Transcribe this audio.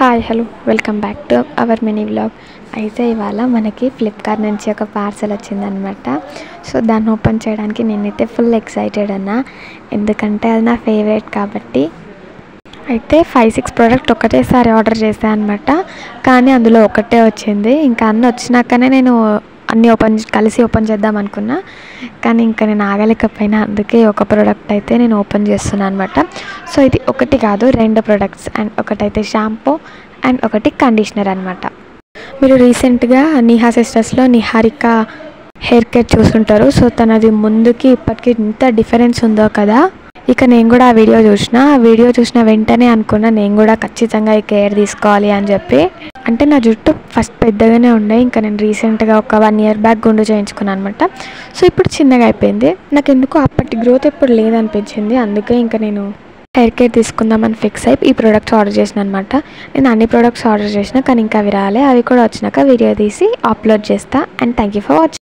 Hi hello welcome back to our mini vlog. అయితే ఇవాళ మనకి ఫ్లిప్కార్ట్ నుంచి ఒక పార్సల్ వచ్చిందనమాట. సో దాన్ని ఓపెన్ చేయడానికి నేనైతే ఫుల్ ఎక్సైటెడ్ అన్నా, ఎందుకంటే అది నా ఫేవరెట్ కాబట్టి. అయితే 5-6 ప్రోడక్ట్ ఒకటేసారి ఆర్డర్ చేశాను అనమాట. కానీ అందులో ఒకటే వచ్చింది. ఇంకా అన్నీ వచ్చినాకనే నేను అన్నీ కలిసి ఓపెన్ చేద్దాం అనుకున్నా, కానీ ఇంకా నేను ఆగలేకపోయినా. అందుకే ఒక ప్రోడక్ట్ అయితే నేను ఓపెన్ చేస్తున్నాను అనమాట. సో ఇది ఒకటి కాదు, 2 ప్రోడక్ట్స్. అండ్ ఒకటైతే షాంపూ అండ్ ఒకటి కండిషనర్ అనమాట. మీరు రీసెంట్గా నిహా సిస్టర్స్లో నిహారిక హెయిర్ కేర్ చూసుంటారు. సో తనది ముందుకి ఇప్పటికి ఇంత డిఫరెన్స్ ఉందో కదా. ఇక నేను కూడా ఆ వీడియో చూసిన వెంటనే అనుకున్నా నేను కూడా ఖచ్చితంగా ఈ కేర్ తీసుకోవాలి అని చెప్పి. అంటే నా జుట్టు ఫస్ట్ పెద్దగానే ఉండే, ఇంకా నేను రీసెంట్గా ఒక 1 year బ్యాక్ గుండు చేయించుకున్నాను అనమాట. సో ఇప్పుడు చిన్నగా అయిపోయింది. నాకు ఎందుకో అప్పటి గ్రోత్ ఇప్పుడు లేదనిపించింది. అందుకే ఇంకా నేను హెయిర్ కేర్ తీసుకుందామని ఫిక్స్ అయ్యి ఈ ప్రోడక్ట్స్ ఆర్డర్ చేసిన అనమాట. నేను అన్ని ప్రోడక్ట్స్ ఆర్డర్ చేసిన, కానీ ఇంకా అవి రాలే. అవి కూడా వచ్చినాక వీడియో తీసి అప్లోడ్ చేస్తా. And thank you for watching.